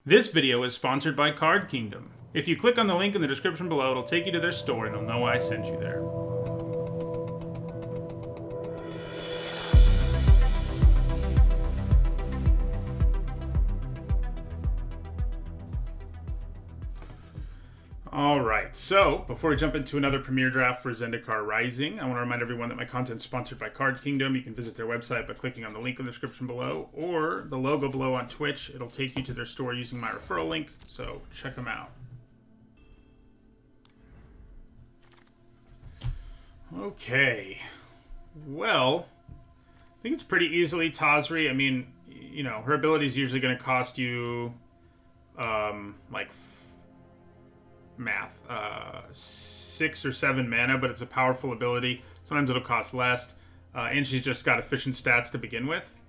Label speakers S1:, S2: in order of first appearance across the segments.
S1: This video is sponsored by Card Kingdom. If you click on the link in the description below, it'll take you to their store and they'll know I sent you there. Alright, so before we jump into another premiere draft for Zendikar Rising, I want to remind everyone that my content is sponsored by Card Kingdom. You can visit their website by clicking on the link in the description below, or the logo below on Twitch. It'll take you to their store using my referral link, so check them out. Okay, well, I think it's pretty easily Tazri. I mean, you know, her ability is usually going to cost you, like, math, 6 or 7 mana, but it's a powerful ability. Sometimes it'll cost less, and she's just got efficient stats to begin with.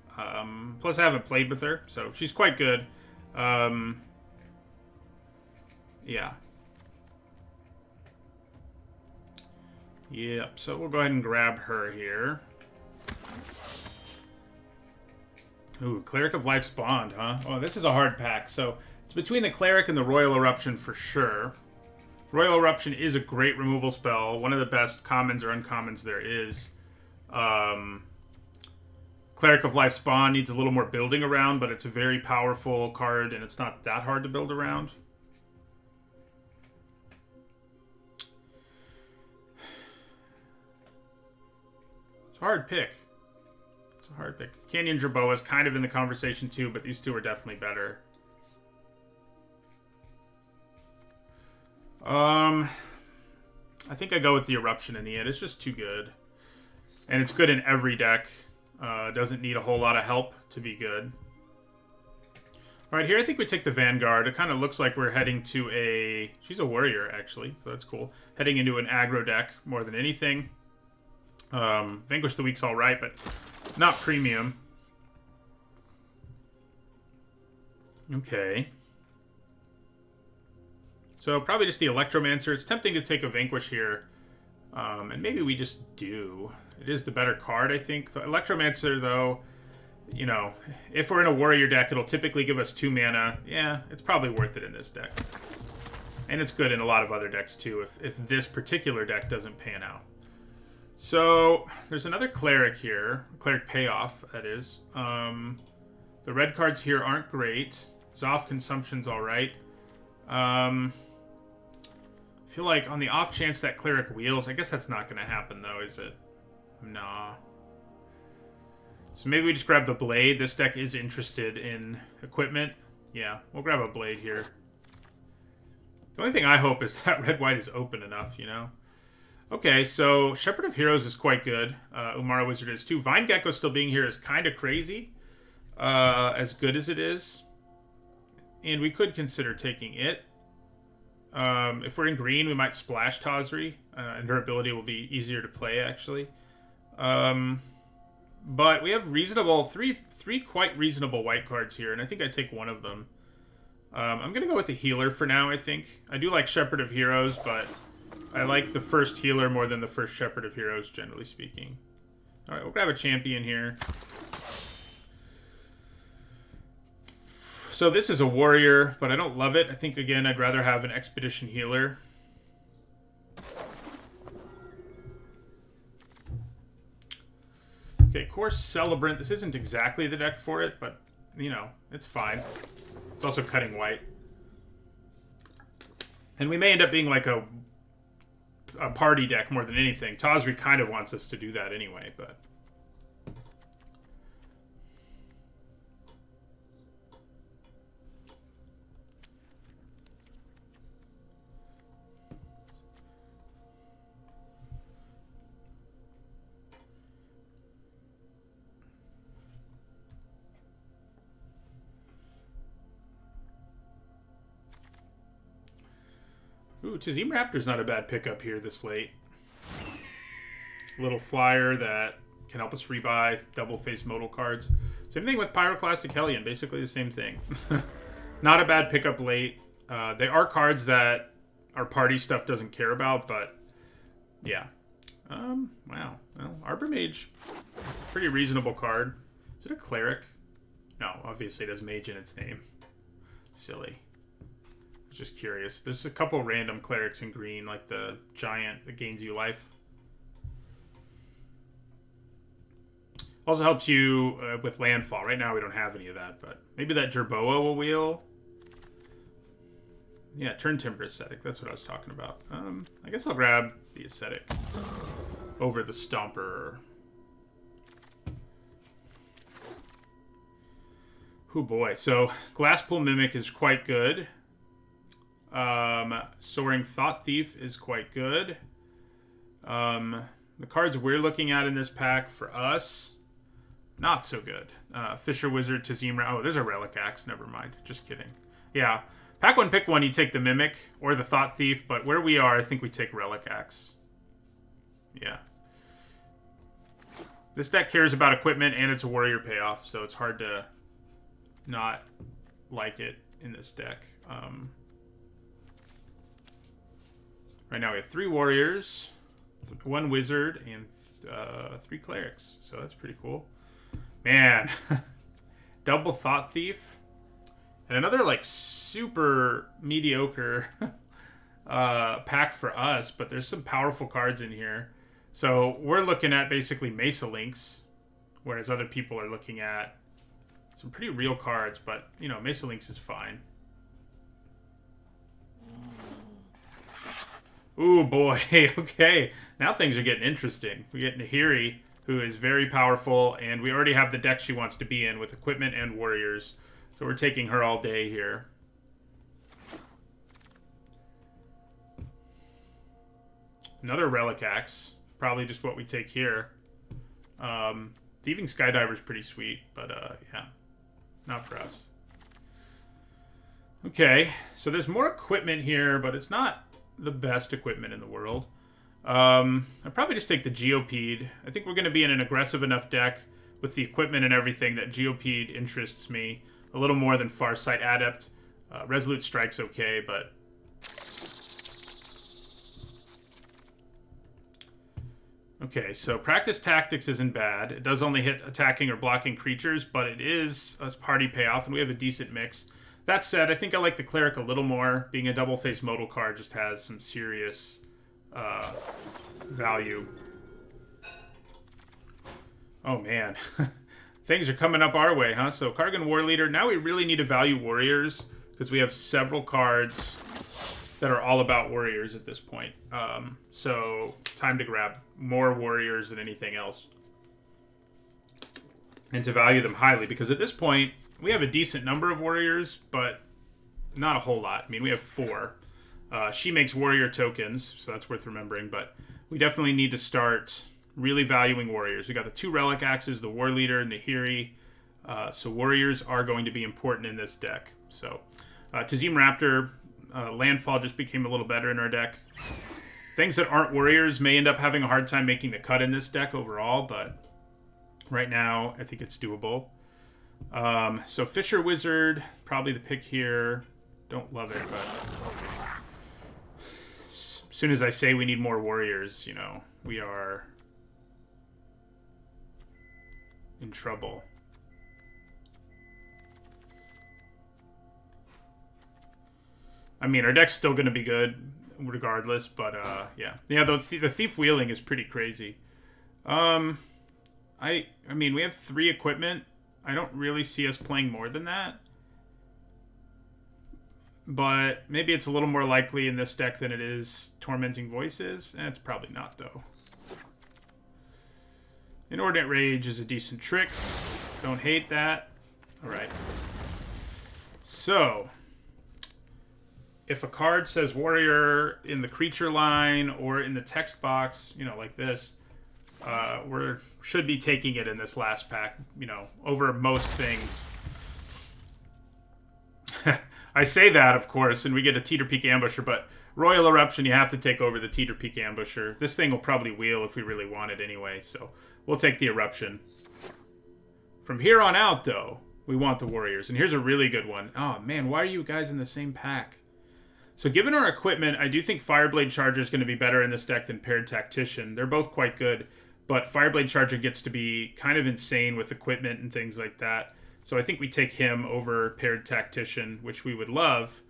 S1: Plus, I haven't played with her, so she's quite good. Yeah. Yep, so we'll go ahead and grab her here. Ooh, Cleric of Life's Bond, huh? Oh, this is a hard pack. So it's between the Cleric and the Royal Eruption for sure. Royal Eruption is a great removal spell. One of the best commons or uncommons there is. Cleric of Life's Bond needs a little more building around, but it's a very powerful card, and it's not that hard to build around. It's a hard pick. It's a hard pick. Canyon Jerboa is kind of in the conversation too, but these two are definitely better. I think I go with the Eruption in the end. It's just too good. And it's good in every deck. Doesn't need a whole lot of help to be good. Alright, here I think we take the Vanguard. It kind of looks like we're heading to a... She's a warrior, actually, so that's cool. Heading into an aggro deck more than anything. Vanquish the Weak's alright, but not premium. Okay. So probably just the Electromancer. It's tempting to take a Vanquish here. And maybe we just do. It is the better card, I think. The Electromancer, though, you know, if we're in a Warrior deck, it'll typically give us 2 mana. Yeah, it's probably worth it in this deck. And it's good in a lot of other decks, too, if this particular deck doesn't pan out. So, there's another Cleric here. Cleric Payoff, that is. The red cards here aren't great. Zoff Consumption's alright. I feel like on the off chance that Cleric wheels, I guess that's not going to happen, though, is it? Nah. So maybe we just grab the Blade. This deck is interested in equipment. Yeah, we'll grab a Blade here. The only thing I hope is that red-white is open enough, you know? Okay, so Shepherd of Heroes is quite good. Umara Wizard is too. Vine Gecko still being here is kind of crazy. As good as it is. And we could consider taking it. If we're in green, we might splash Tazri, and her ability will be easier to play, actually. But we have reasonable, three quite reasonable white cards here, and I think I'd take one of them. I'm going to go with the healer for now, I think. I do like Shepherd of Heroes, but I like the first healer more than the first Shepherd of Heroes, generally speaking. Alright, we'll grab a champion here. So this is a warrior, but I don't love it. I think, again, I'd rather have an expedition healer. Okay, Course Celebrant. This isn't exactly the deck for it, but, you know, it's fine. It's also cutting white. And we may end up being like a party deck more than anything. Tazri kind of wants us to do that anyway, but... Ooh, Tazim Raptor's not a bad pickup here this late. Little flyer that can help us rebuy double-face modal cards. Same thing with Pyroclastic Hellion, basically the same thing. Not a bad pickup late. They are cards that our party stuff doesn't care about, but yeah. Wow. Well, Arbor Mage, pretty reasonable card. Is it a cleric? No, obviously it has mage in its name. Silly. Just curious. There's a couple random clerics in green, like the giant that gains you life. Also helps you with landfall. Right now we don't have any of that, but maybe that Jerboa will wheel. Yeah, turn timber ascetic. That's what I was talking about. I guess I'll grab the ascetic over the stomper. Oh boy. So Glasspool Mimic is quite good. Soaring Thought Thief is quite good. The cards we're looking at in this pack for us, not so good. Fisher Wizard, Tazim. Oh, there's a Relic Axe. Never mind. Just kidding. Yeah. Pack one, pick one. You take the Mimic or the Thought Thief, but where we are, I think we take Relic Axe. Yeah. This deck cares about equipment and it's a warrior payoff, so it's hard to not like it in this deck. Right now we have 3 warriors, 1 wizard, and 3 clerics. So that's pretty cool. Man, double Thought Thief. And another, like, super mediocre pack for us, but there's some powerful cards in here. So we're looking at basically Mesa Links, whereas other people are looking at some pretty real cards, but, you know, Mesa Links is fine. Ooh, boy. Okay. Now things are getting interesting. We get Nahiri, who is very powerful, and we already have the deck she wants to be in with equipment and warriors. So we're taking her all day here. Another Relic Axe. Probably just what we take here. Thieving Skydiver is pretty sweet, but yeah. Not for us. Okay, so there's more equipment here, but it's not the best equipment in the world. I'd probably just take the Geopede. I think we're going to be in an aggressive enough deck with the equipment and everything that Geopede interests me a little more than Farsight Adept. Resolute Strike's okay, but... Okay, so Practice Tactics isn't bad. It does only hit attacking or blocking creatures, but it is a party payoff, and we have a decent mix. That said, I think I like the Cleric a little more. Being a double-face modal card just has some serious value. Oh, man. Things are coming up our way, huh? So, Kargan War Leader. Now we really need to value warriors, because we have several cards that are all about warriors at this point. So, time to grab more warriors than anything else. And to value them highly, because at this point, we have a decent number of warriors, but not a whole lot. I mean, we have 4. She makes warrior tokens, so that's worth remembering, but we definitely need to start really valuing warriors. We got the 2 Relic Axes, the War Leader, and the Nahiri. So warriors are going to be important in this deck. So Tazim Raptor, Landfall just became a little better in our deck. Things that aren't warriors may end up having a hard time making the cut in this deck overall, but right now I think it's doable. So Fisher Wizard, probably the pick here. Don't love it, but as soon as I say we need more warriors, you know, we are in trouble. I mean, our deck's still going to be good regardless, but yeah. Yeah, the Thief Wheeling is pretty crazy. I mean, we have 3 equipment. I don't really see us playing more than that. But maybe it's a little more likely in this deck than it is Tormenting Voices. It's probably not, though. Inordinate Rage is a decent trick. Don't hate that. Alright. So, if a card says Warrior in the creature line or in the text box, you know, like this, we should be taking it in this last pack, you know, over most things. I say that, of course, and we get a Teeter Peak Ambusher, but Royal Eruption, you have to take over the Teeter Peak Ambusher. This thing will probably wheel if we really want it anyway, so we'll take the Eruption. From here on out, though, we want the Warriors, and here's a really good one. Oh, man, why are you guys in the same pack? So given our equipment, I do think Fireblade Charger is going to be better in this deck than Paired Tactician. They're both quite good, but Fireblade Charger gets to be kind of insane with equipment and things like that. So I think we take him over paired Tactician, which we would love.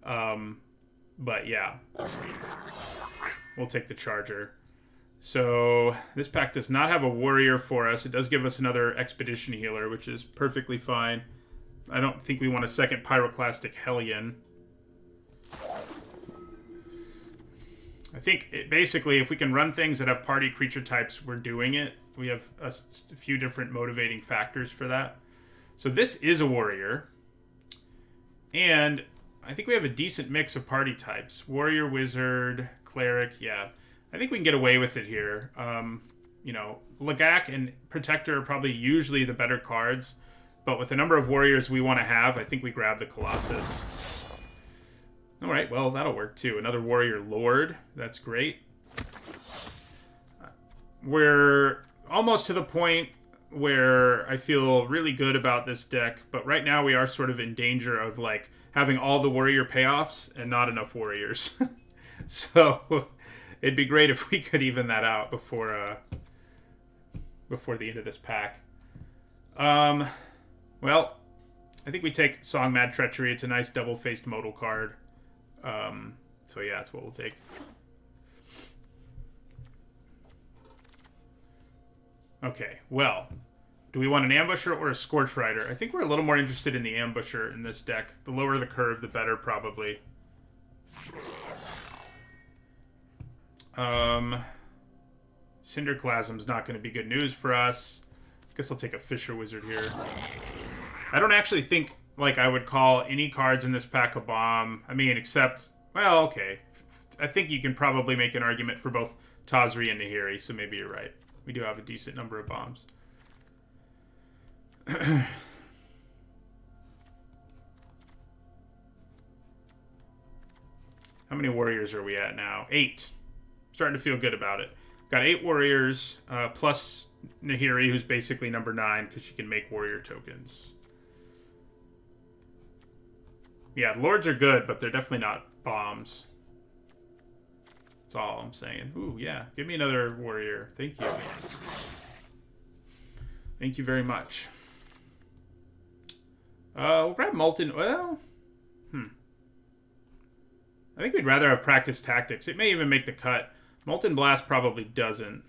S1: But yeah, we'll take the Charger. So this pack does not have a Warrior for us. It does give us another Expedition Healer, which is perfectly fine. I don't think we want a second Pyroclastic Hellion. I think basically if we can run things that have party creature types, we're doing it. We have a few different motivating factors for that. So this is a Warrior. And I think we have a decent mix of party types. Warrior, Wizard, Cleric, yeah. I think we can get away with it here. You know, Lagak and Protector are probably usually the better cards. But with the number of Warriors we want to have, I think we grab the Colossus. Alright, well, that'll work too. Another Warrior Lord. That's great. We're almost to the point where I feel really good about this deck, but right now we are sort of in danger of like having all the Warrior payoffs and not enough Warriors. So it'd be great if we could even that out before the end of this pack. Well, I think we take Song Mad Treachery. It's a nice double-faced modal card. So yeah, that's what we'll take. Okay, well, do we want an Ambusher or a Scorch Rider? I think we're a little more interested in the Ambusher in this deck. The lower the curve, the better, probably. Cinderclasm's not going to be good news for us. I guess I'll take a Fisher Wizard here. I don't actually think, like, I would call any cards in this pack a bomb. I mean, except, well, okay. I think you can probably make an argument for both Tazri and Nahiri, so maybe you're right. We do have a decent number of bombs. How many Warriors are we at now? 8. Starting to feel good about it. Got 8 Warriors, plus Nahiri, who's basically number 9, because she can make Warrior tokens. Yeah, Lords are good, but they're definitely not bombs. That's all I'm saying. Ooh, yeah. Give me another Warrior. Thank you. Thank you very much. We'll grab Molten. Well, I think we'd rather have Practice Tactics. It may even make the cut. Molten Blast probably doesn't.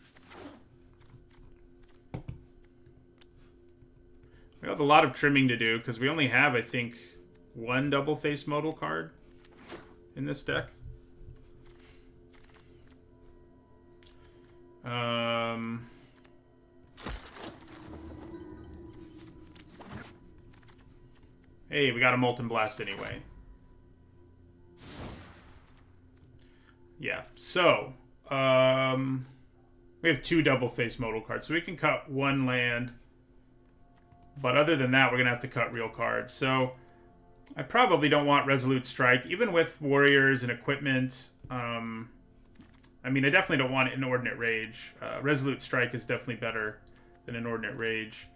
S1: We have a lot of trimming to do, because we only have, I think, one double-face modal card in this deck. Hey, we got a Molten Blast anyway. Yeah, so we have 2 double-face modal cards, so we can cut 1 land. But other than that, we're going to have to cut real cards. So I probably don't want Resolute Strike, even with Warriors and equipment. I mean, I definitely don't want Inordinate Rage. Resolute Strike is definitely better than Inordinate Rage.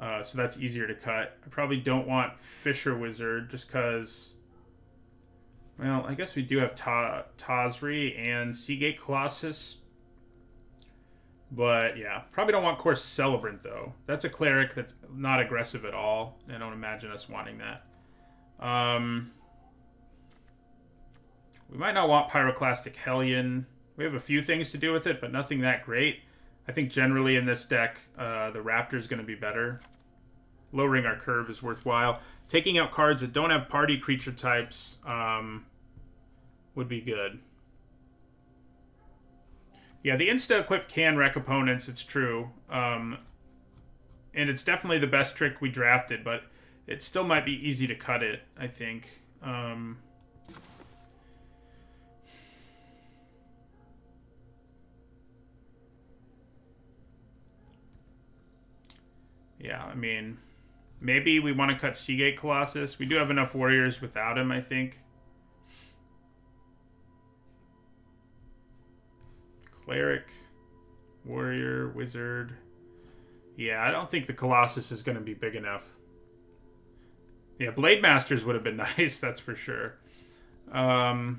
S1: So that's easier to cut. I probably don't want Fisher Wizard, just because... Well, I guess we do have Tazri and Seagate Colossus. But, yeah. Probably don't want Course Celebrant, though. That's a Cleric that's not aggressive at all. I don't imagine us wanting that. We might not want Pyroclastic Hellion. We have a few things to do with it, but nothing that great. I think generally in this deck, the Raptor's going to be better. Lowering our curve is worthwhile. Taking out cards that don't have party creature types would be good. Yeah, the insta-equip can wreck opponents, it's true. And it's definitely the best trick we drafted, but it still might be easy to cut it, I think. Yeah, I mean, maybe we want to cut Seagate Colossus. We do have enough Warriors without him, I think. Cleric, Warrior, Wizard. Yeah, I don't think the Colossus is going to be big enough. Yeah, Blade Masters would have been nice, that's for sure. I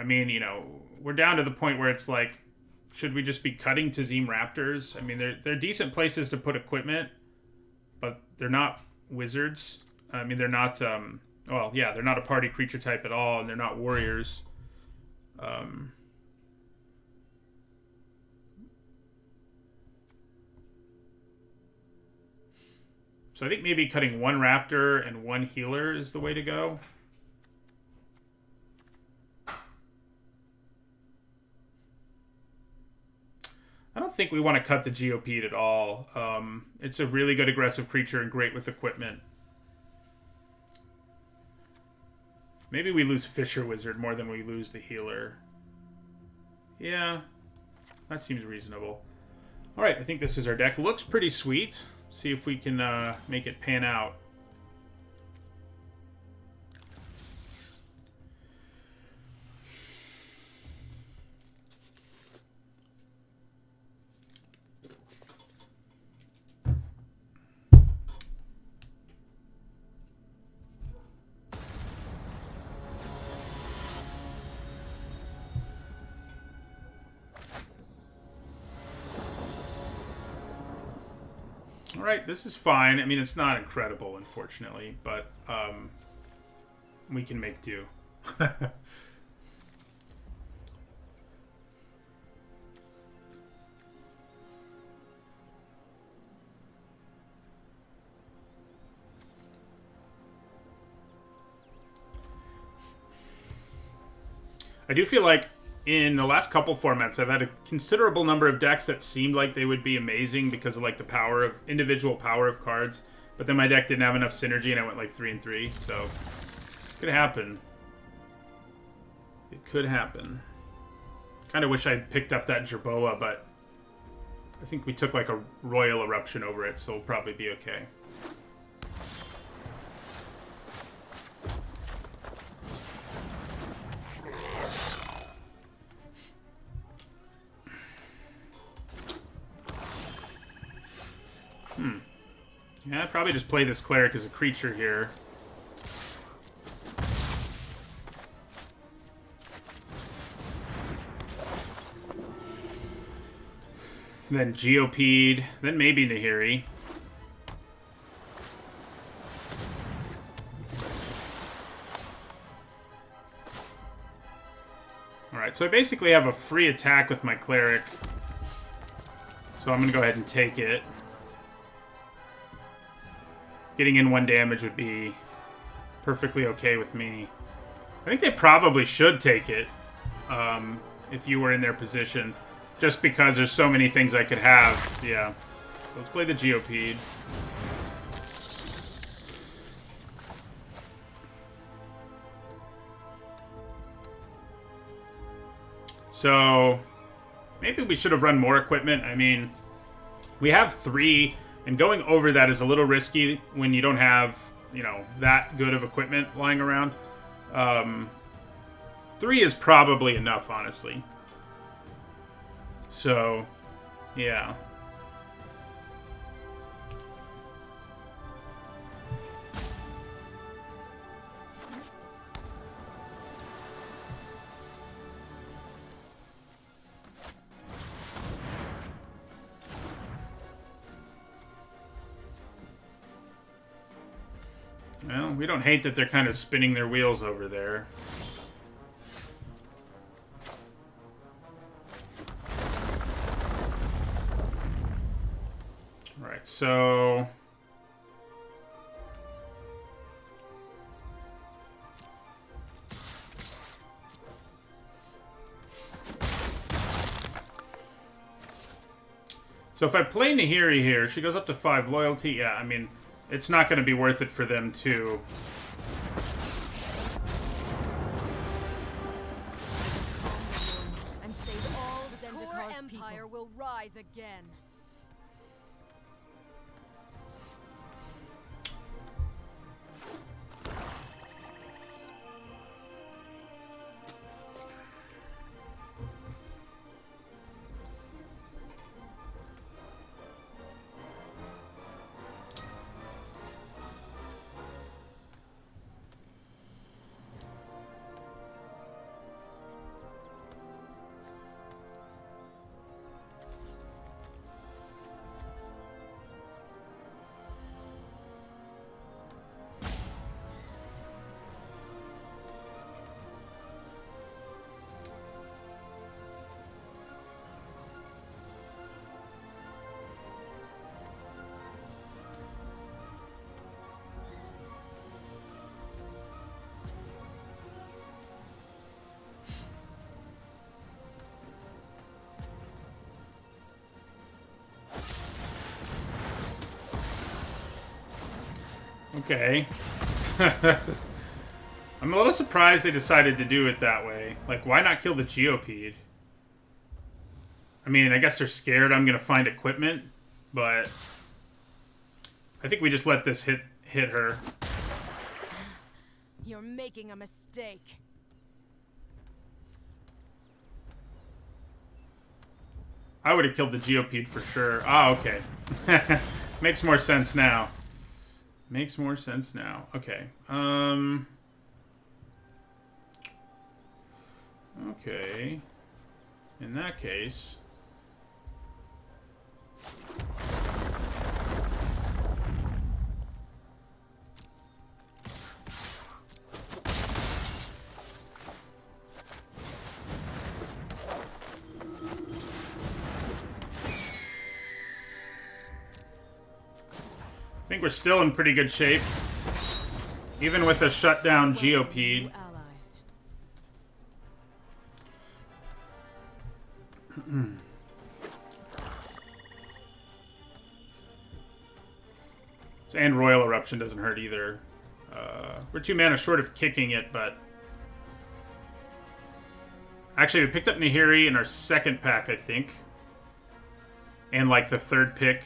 S1: mean, you know, we're down to the point where it's like should we just be cutting to Zeem Raptors? I mean, they're decent places to put equipment, but they're not wizards. I mean, they're not, well, yeah, they're not a party creature type at all, and they're not warriors. So I think maybe cutting one Raptor and one Healer is the way to go. I don't think we want to cut the GOP at all. It's a really good aggressive creature and great with equipment. Maybe we lose Fisher Wizard more than we lose the Healer. Yeah, that seems reasonable. Alright, I think this is our deck. Looks pretty sweet. See if we can make it pan out. Alright, this is fine. I mean, it's not incredible, unfortunately, but we can make do. I do feel like in the last couple formats, I've had a considerable number of decks that seemed like they would be amazing because of like the power of individual power of cards, but then my deck didn't have enough synergy and I went like 3-3. So it could happen. It could happen. Kind of wish I'd picked up that Jerboa, but I think we took like a Royal Eruption over it, so we'll probably be okay. Yeah, I'd probably just play this Cleric as a creature here. Then Geopede, then maybe Nahiri. Alright, so I basically have a free attack with my Cleric. So I'm going to go ahead and take it. Getting in 1 damage would be perfectly okay with me. I think they probably should take it if you were in their position. Just because there's so many things I could have. Yeah. So let's play the Geopede. So maybe we should have run more equipment. I mean, we have 3... And going over that is a little risky when you don't have, you know, that good of equipment lying around. 3 is probably enough, honestly. So, yeah. Well, we don't hate that they're kind of spinning their wheels over there. Alright, so... So if I play Nahiri here, she goes up to 5 loyalty. Yeah, I mean... It's not going to be worth it for them to...
S2: And save all Zendikar's empire will rise again.
S1: Okay. I'm a little surprised they decided to do it that way. Like, why not kill the Geopede? I mean, I guess they're scared I'm gonna find equipment, but I think we just let this hit her.
S2: You're making a mistake.
S1: I would have killed the Geopede for sure. Ah, okay. Makes more sense now. Makes more sense now. Okay. Okay. In that case... I think we're still in pretty good shape. Even with a shutdown Geopede. And Royal Eruption doesn't hurt either. We're 2 mana short of kicking it, but... Actually, we picked up Nahiri in our second pack, I think. And, like, the third pick.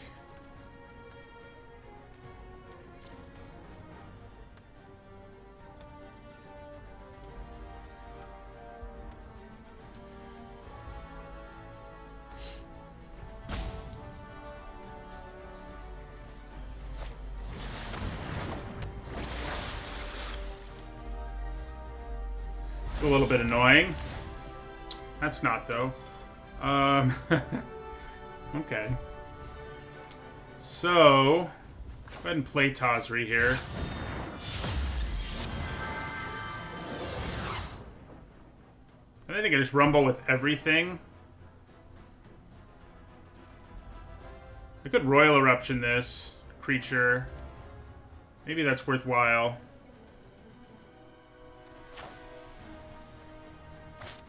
S1: A little bit annoying. That's not, though. Okay. So, go ahead and play Tazri here. And I think I just rumble with everything. I could Royal Eruption this creature. Maybe that's worthwhile.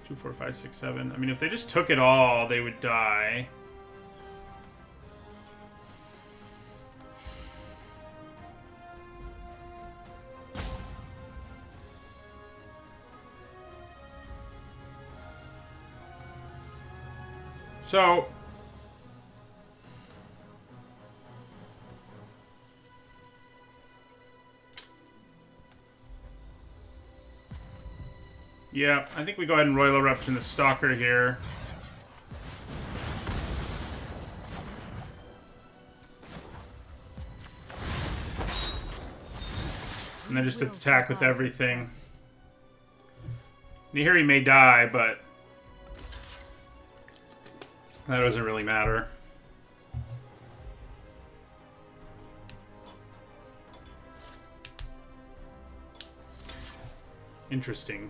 S1: 2, 4, 5, 6, 7. I mean, if they just took it all, they would die. So... yeah, I think we go ahead and Royal Eruption the Stalker here. And then just attack with everything. Nahiri may die, but that doesn't really matter. Interesting.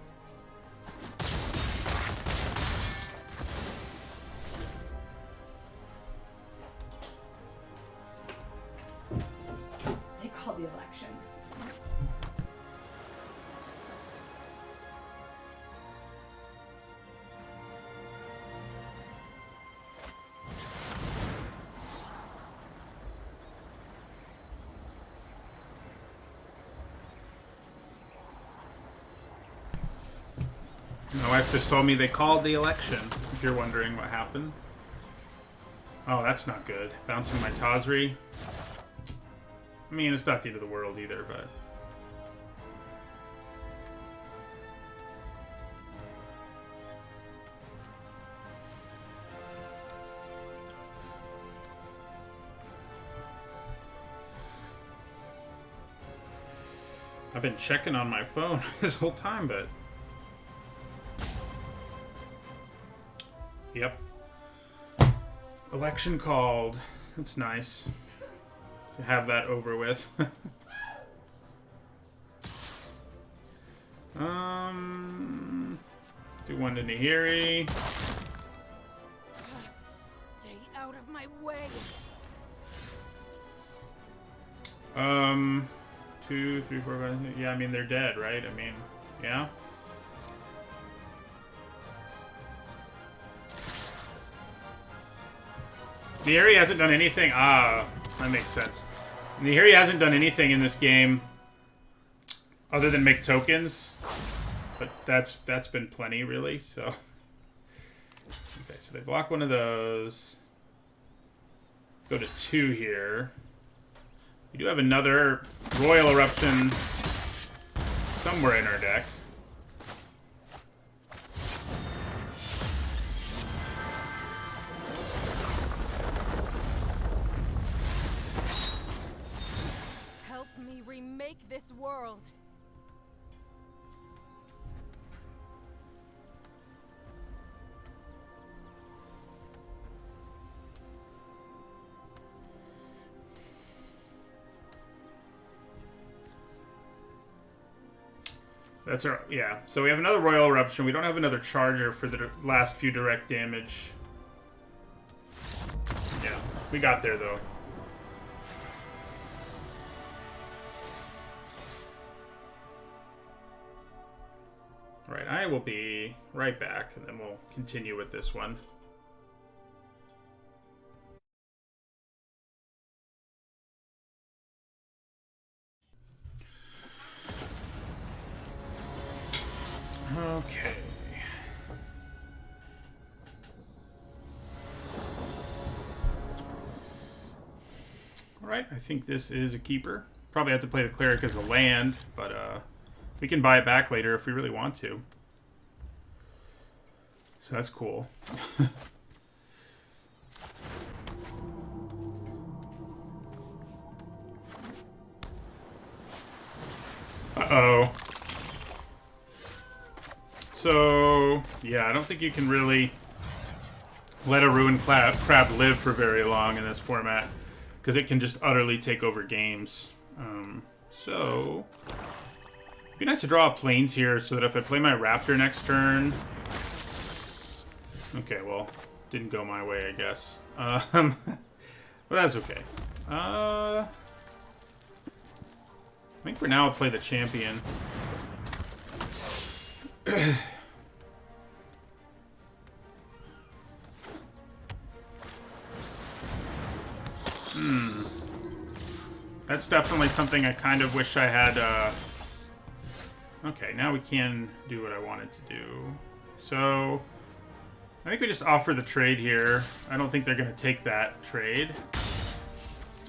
S3: They call the election.
S1: My wife just told me they called the election, if you're wondering what happened. Oh, that's not good. Bouncing my Tazri. I mean, it's not the end of the world either, but... I've been checking on my phone this whole time, but... Yep. Election called. That's nice. To have that over with. Do one to Nahiri.
S2: Stay out of my way.
S1: 2, 3, 4, 5. Yeah, I mean, they're dead, right? I mean, yeah? Nahiri hasn't done anything. Ah, that makes sense. And here he hasn't done anything in this game other than make tokens, but that's been plenty, really, so... Okay, so they block one of those. Go to 2 here. We do have another Royal Eruption somewhere in our deck.
S2: Help me remake this world.
S1: That's our, yeah. So we have another Royal Eruption. We don't have another Charger for the last few direct damage. Yeah, we got there though. Alright, I will be right back, and then we'll continue with this one. Okay. Alright, I think this is a keeper. Probably have to play the Cleric as a land, but we can buy it back later if we really want to. So that's cool. Uh-oh. So, yeah, I don't think you can really let a Ruined Crab live for very long in this format, because it can just utterly take over games. So, it'd be nice to draw Plains here, so that if I play my Raptor next turn... Okay, well, didn't go my way, I guess. But that's okay. I think for now I'll play the Champion. That's definitely something I kind of wish I had, Okay, now we can do what I wanted to do. So, I think we just offer the trade here. I don't think they're going to take that trade.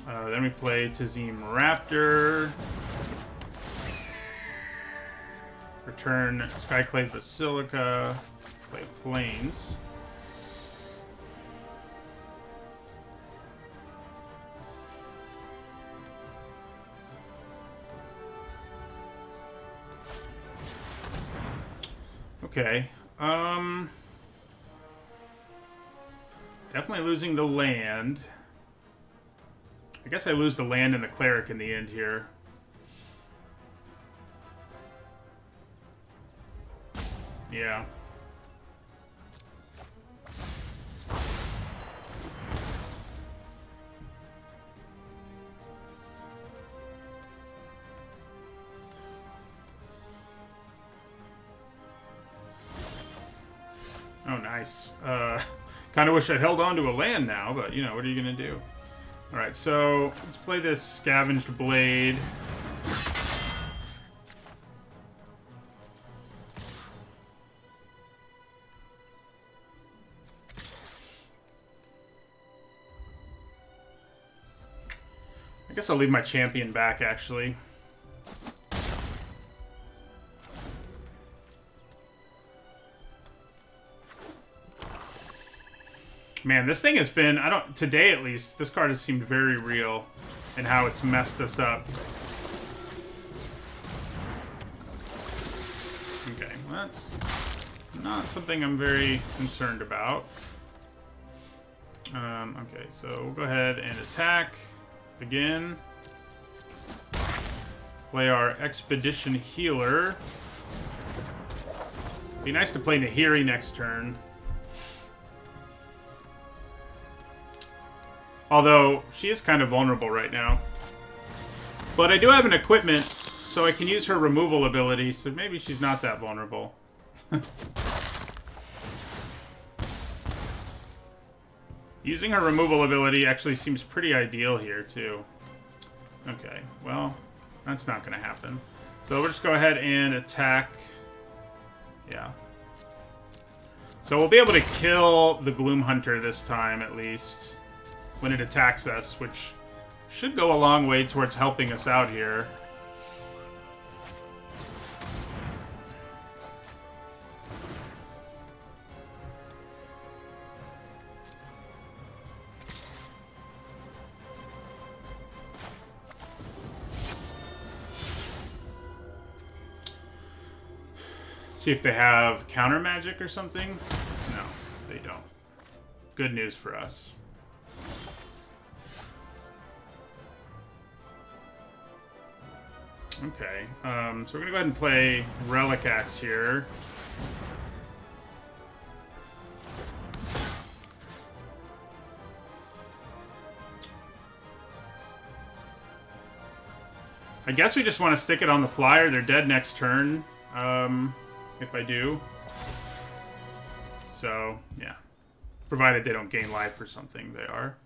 S1: Then we play Tazim Raptor. Return Skyclave Basilica. Play Plains. Okay. Definitely losing the land. I guess I lose the land and the Cleric in the end here. Yeah. Oh, nice. Kind of wish I'd held on to a land now, but, you know, what are you going to do? Alright, so let's play this Scavenged Blade. I guess I'll leave my Champion back, actually. Man, this thing has been, today at least, this card has seemed very real in how it's messed us up. Okay, well, that's not something I'm very concerned about. Okay, so we'll go ahead and attack again. Play our Expedition Healer. Be nice to play Nahiri next turn. Although, she is kind of vulnerable right now. But I do have an equipment, so I can use her removal ability, so maybe she's not that vulnerable. Using her removal ability actually seems pretty ideal here, too. Okay, well, that's not going to happen. So we'll just go ahead and attack. Yeah. So we'll be able to kill the Gloom Hunter this time, at least, when it attacks us, which should go a long way towards helping us out here. See if they have counter magic or something. No, they don't. Good news for us. Okay, so we're gonna go ahead and play Relic Axe here. I guess we just want to stick it on the flyer. They're dead next turn. If I do. So, yeah. Provided they don't gain life or something, they are.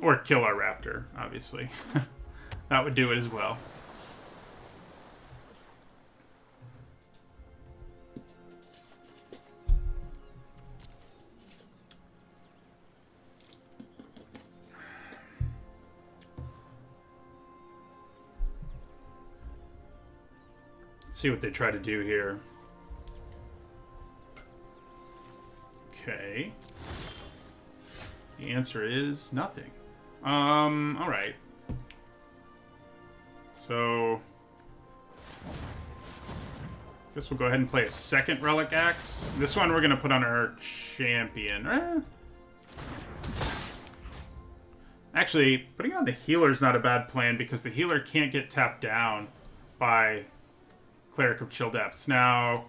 S1: Or kill our raptor, obviously. That would do it as well. See what they try to do here. Okay. The answer is nothing. Alright. So guess we'll go ahead and play a second Relic Axe. This one we're gonna put on our champion. Actually, putting on the healer is not a bad plan because the healer can't get tapped down by Cleric of Chill Depths. Now,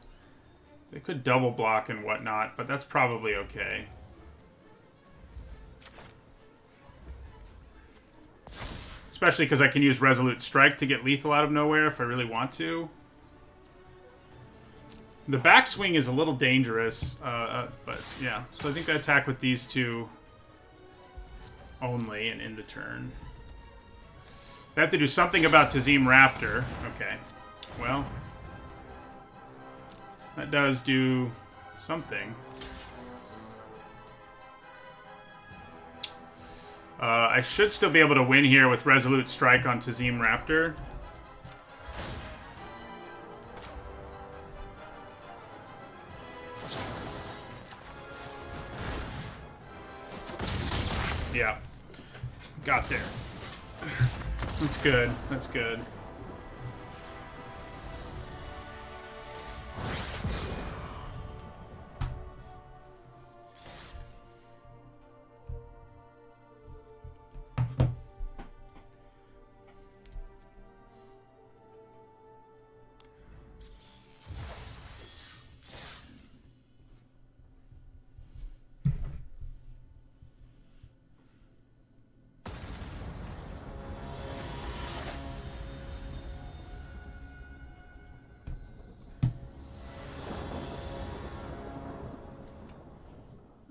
S1: they could double block and whatnot, but that's probably okay. Especially because I can use Resolute Strike to get lethal out of nowhere if I really want to. The backswing is a little dangerous, but yeah. So I think I attack with these two only and end the turn. I have to do something about Tazim Raptor. Okay. Well, that does do something. I should still be able to win here with Resolute Strike on Tazim Raptor. Yeah. Got there. That's good. That's good.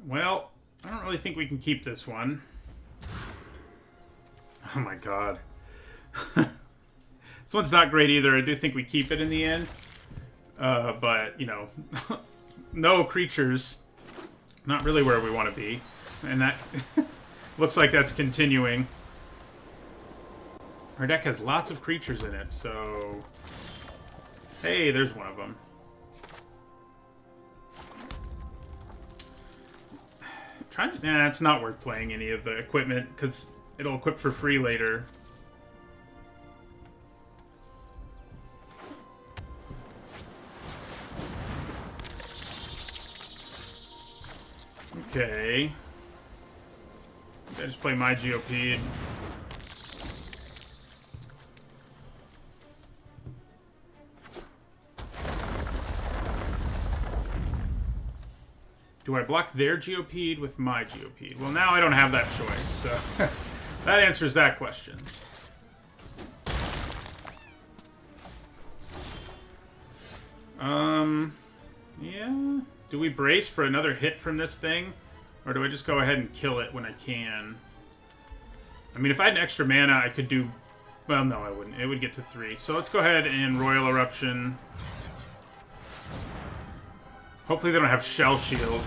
S1: Well, I don't really think we can keep this one. Oh my god. This one's not great either. I do think we keep it in the end. But, you know, no creatures. Not really where we want to be. And that looks like that's continuing. Our deck has lots of creatures in it, so... Hey, there's one of them. Nah, it's not worth playing any of the equipment, because it'll equip for free later. Okay. I just play my GOP. Do I block their GOP'd with my GOP'd? Well, now I don't have that choice, so that answers that question. Yeah. Do we brace for another hit from this thing? Or do I just go ahead and kill it when I can? I mean, if I had an extra mana, I could do... Well, no, I wouldn't. It would get to 3. So let's go ahead and Royal Eruption. Hopefully they don't have Shell Shield.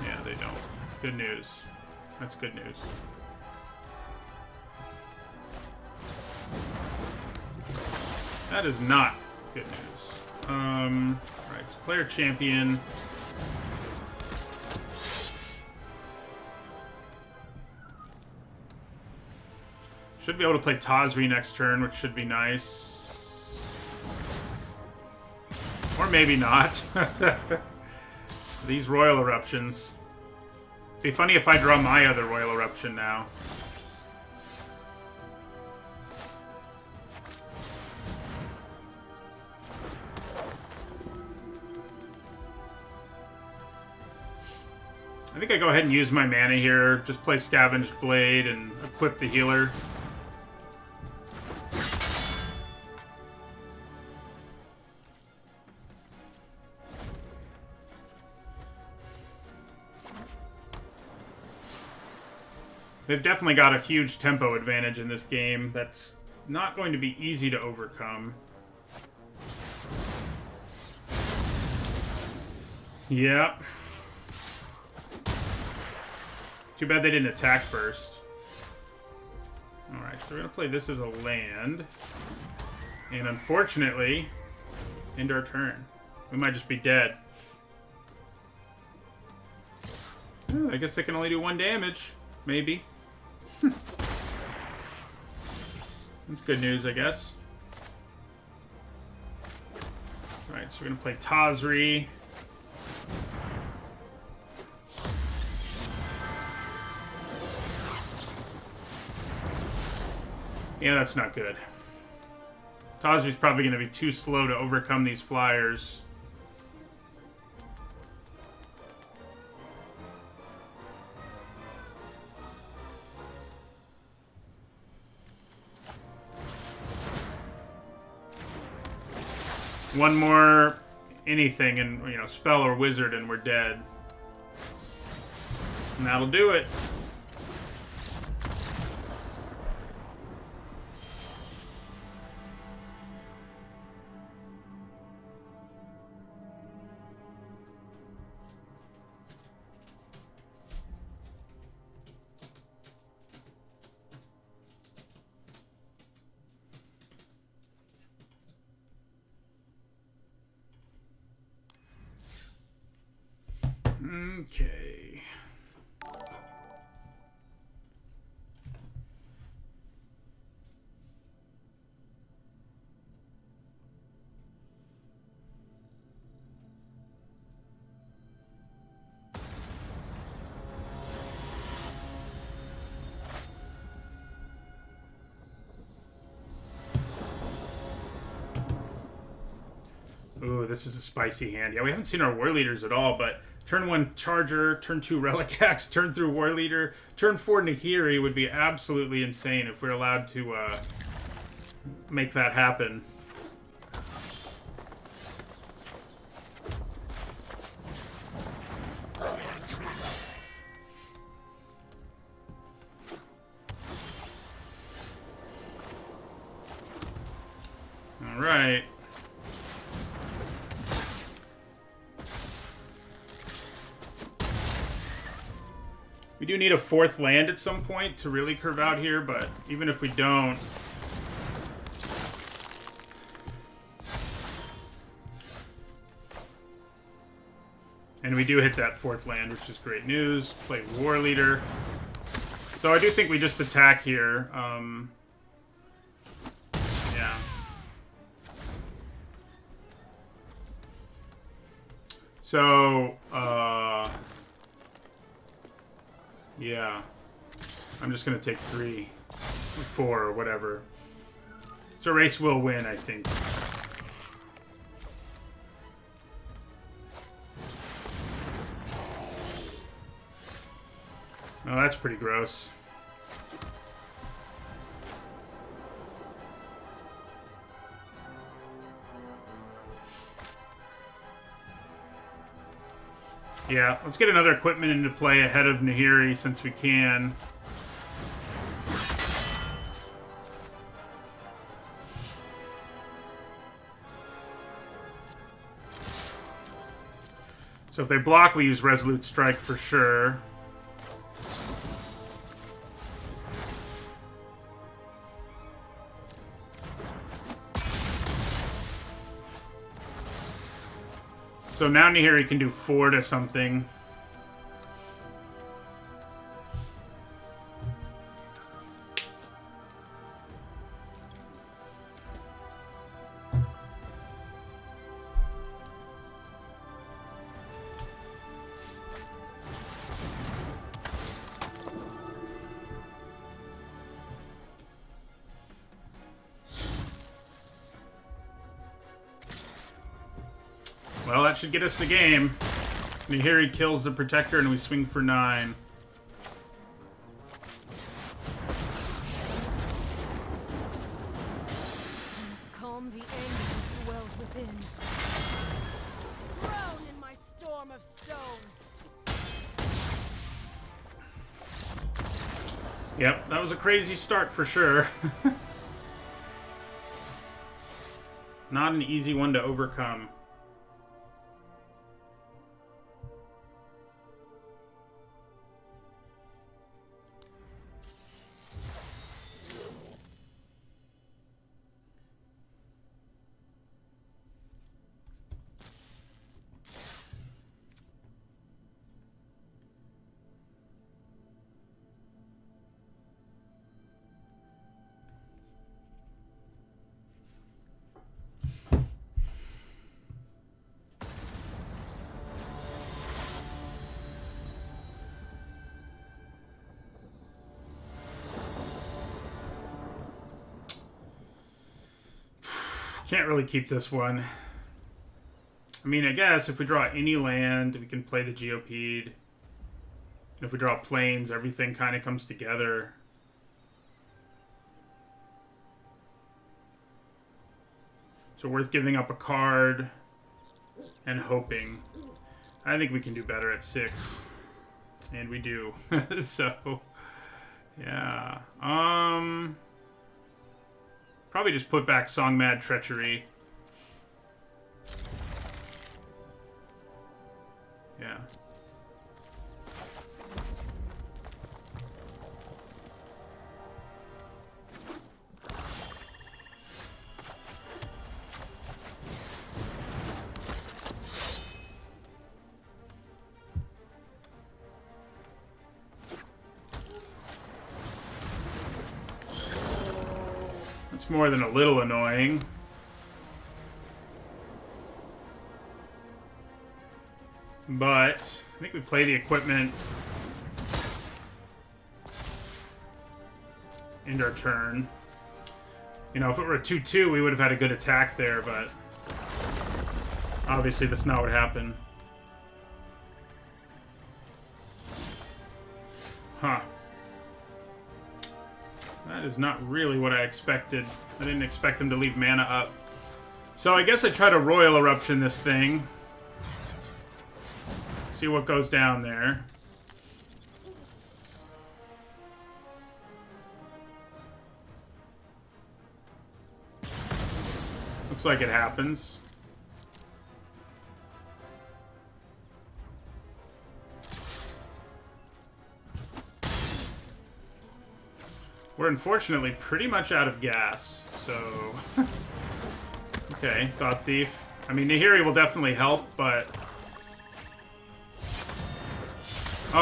S1: Yeah, they don't. Good news. That's good news. That is not good news. Alright, so player champion. Should be able to play Tazri next turn, which should be nice. Or maybe not. These Royal Eruptions. Be funny if I draw my other Royal Eruption now. I think I go ahead and use my mana here. Just play Scavenged Blade and equip the healer. They've definitely got a huge tempo advantage in this game that's not going to be easy to overcome. Yep. Too bad they didn't attack first. Alright, so we're going to play this as a land. And unfortunately, end our turn. We might just be dead. Oh, I guess I can only do 1 damage. Maybe. That's good news, I guess. Alright, so we're going to play Tazri. Yeah, that's not good. Tazri's probably going to be too slow to overcome these flyers. One more anything, and spell or wizard, and we're dead. And that'll do it. Okay. Ooh, this is a spicy hand. Yeah, we haven't seen our war leaders at all, but turn 1 Charger, turn 2 Relic Axe, turn 3 War Leader, turn 4 Nahiri would be absolutely insane if we're allowed to make that happen. All right. We do need a 4th land at some point to really curve out here, but even if we don't... And we do hit that 4th land, which is great news. Play War Leader. So I do think we just attack here. Yeah. So, yeah. I'm just going to take 3. Or 4, or whatever. So race will win, I think. Oh, that's pretty gross. Yeah, let's get another equipment into play ahead of Nahiri since we can. So if they block, we use Resolute Strike for sure. So now Nahiri can do 4 to something. Well, that should get us the game. Nahiri kills the Protector and we swing for 9.
S2: I must calm the anger that dwells within. Drown in my storm of stone.
S1: Yep, that was a crazy start for sure. Not an easy one to overcome. Can't really keep this one. I mean, I guess if we draw any land, we can play the Geopede. And if we draw planes, everything kind of comes together. So worth giving up a card and hoping. I think we can do better at 6. And we do. So, yeah. Probably just put back Song Mad Treachery. Yeah. That's more than a little annoying. But I think we play the equipment end our turn. You know, if it were a 2-2, we would have had a good attack there, but obviously that's not what happened. Huh. That is not really what I expected. I didn't expect him to leave mana up. So I guess I try to Royal Eruption this thing. See what goes down there. Looks like it happens. We're unfortunately pretty much out of gas, so... Okay, Thought Thief. I mean, Nahiri will definitely help, but... Oh,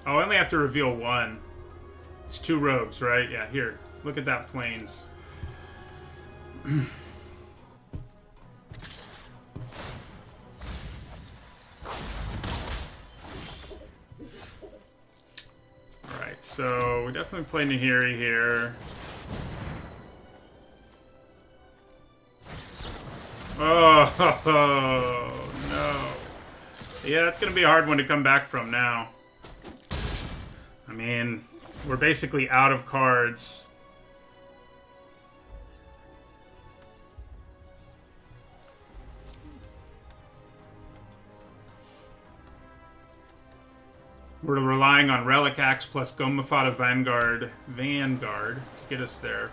S1: I only have to reveal 1. It's 2 rogues, right? Yeah, here. Look at that plains. Alright, so we definitely play Nahiri here. Oh, no. Yeah, it's going to be a hard one to come back from now. I mean, we're basically out of cards. We're relying on Relic Axe plus Gomafada Vanguard to get us there.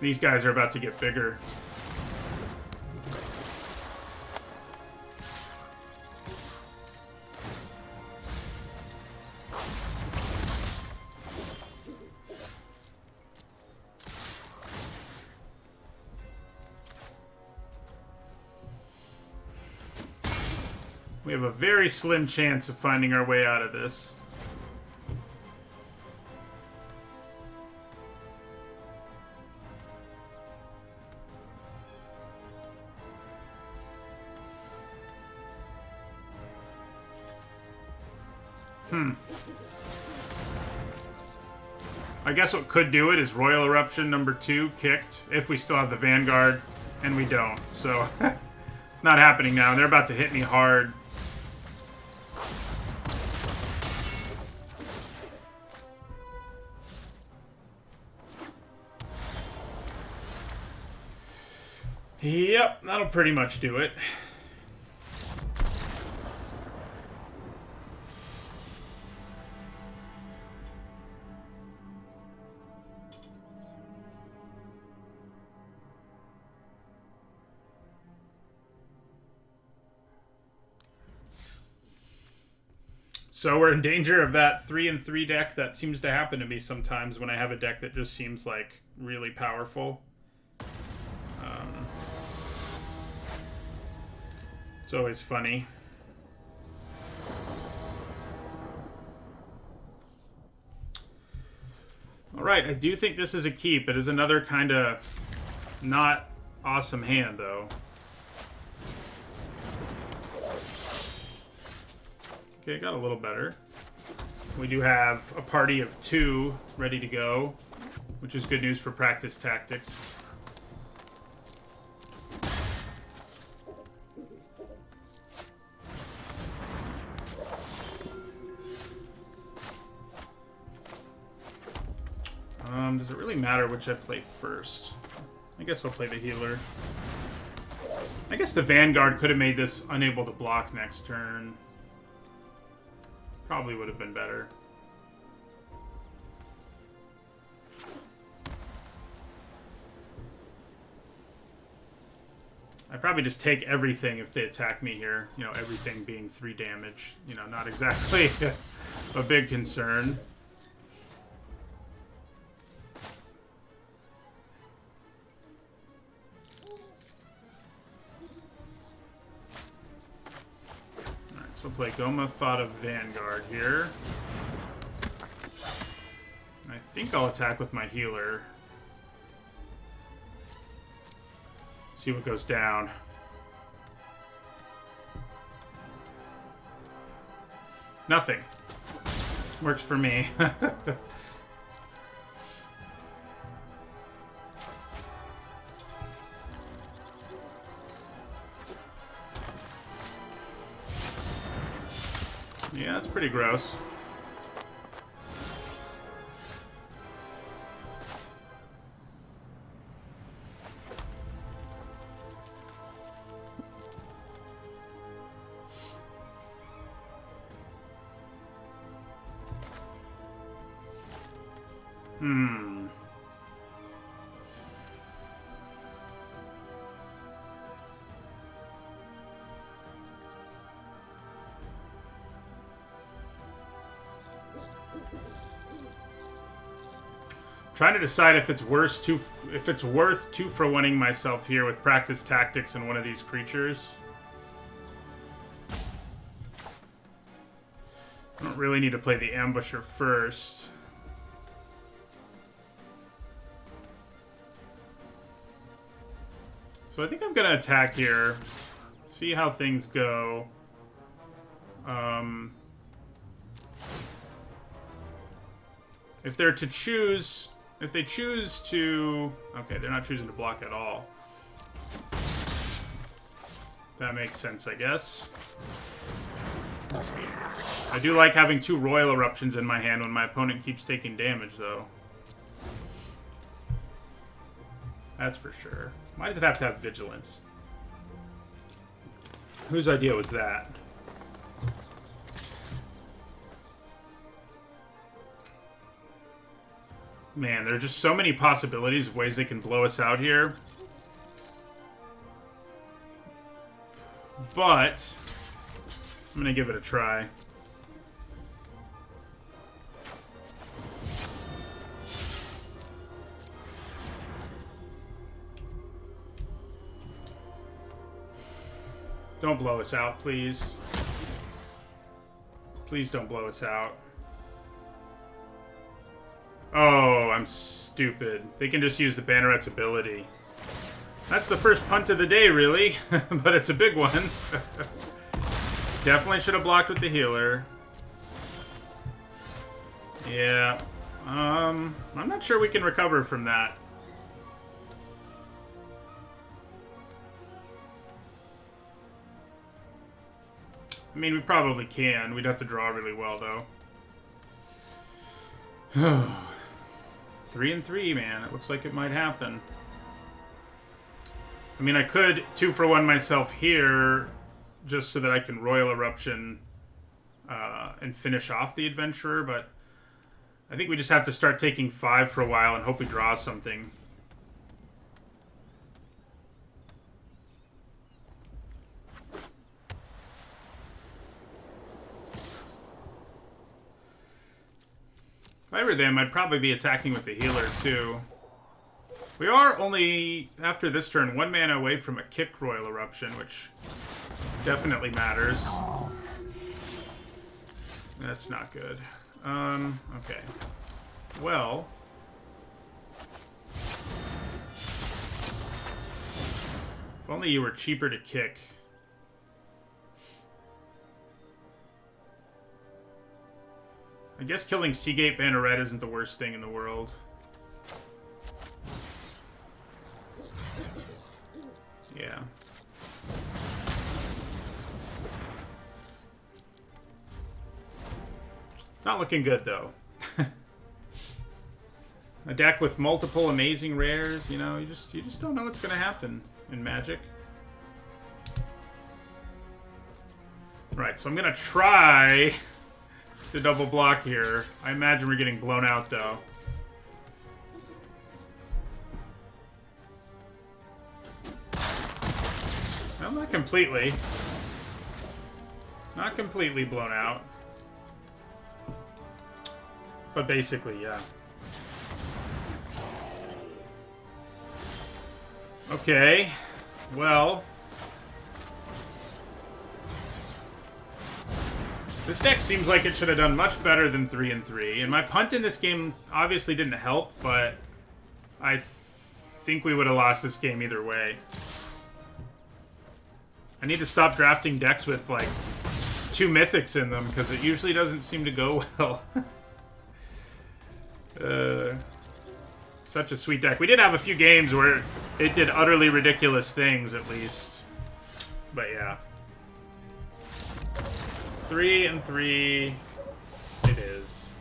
S1: These guys are about to get bigger. We have a very slim chance of finding our way out of this. I guess what could do it is Royal Eruption number 2 kicked, if we still have the Vanguard, and we don't. So, it's not happening now. They're about to hit me hard. Yep, that'll pretty much do it. So we're in danger of that 3-3 deck that seems to happen to me sometimes when I have a deck that just seems like really powerful. It's always funny. Alright, I do think this is a keep. It is another kind of not awesome hand, though. Okay, got a little better. We do have a party of 2 ready to go, which is good news for practice tactics. Does it really matter which I play first? I guess I'll play the healer. I guess the Vanguard could have made this unable to block next turn. Probably would have been better. I'd probably just take everything if they attack me here. You know, everything being 3 damage. You know, not exactly a big concern. So play Gomafada Vanguard here. I think I'll attack with my healer. See what goes down. Nothing. Works for me. Yeah, that's pretty gross. Trying to decide if it's worth 2-for-1ing myself here with practice tactics and one of these creatures. I don't really need to play the ambusher first. So I think I'm gonna attack here. See how things go. If they're to choose... If they choose to... Okay, they're not choosing to block at all. That makes sense, I guess. I do like having 2 Royal Eruptions in my hand when my opponent keeps taking damage, though. That's for sure. Why does it have to have Vigilance? Whose idea was that? Man, there are just so many possibilities of ways they can blow us out here. But I'm gonna give it a try. Don't blow us out, please. Please don't blow us out. Oh, I'm stupid. They can just use the Banneret's ability. That's the first punt of the day, really. But it's a big one. Definitely should have blocked with the healer. Yeah. I'm not sure we can recover from that. I mean, we probably can. We'd have to draw really well, though. 3-3, man. It looks like it might happen. I mean, I could 2-for-1 myself here just so that I can Royal Eruption and finish off the Adventurer, but I think we just have to start taking 5 for a while and hope we draw something. If I were them, I'd probably be attacking with the healer, too. We are only, after this turn, 1 mana away from a kick Royal Eruption, which definitely matters. That's not good. Okay. Well. If only you were cheaper to kick. I guess killing Seagate Banneret isn't the worst thing in the world. Yeah. Not looking good, though. A deck with multiple amazing rares, you know, you just don't know what's going to happen in Magic. Right, so I'm going to try to double block here. I imagine we're getting blown out, though. Well, not completely. Not completely blown out. But basically, yeah. Okay. Well. This deck seems like it should have done much better than 3-3. And my punt in this game obviously didn't help, but I think we would have lost this game either way. I need to stop drafting decks with, like, 2 mythics in them, because it usually doesn't seem to go well. Such a sweet deck. We did have a few games where it did utterly ridiculous things, at least. But yeah. 3-3 it is.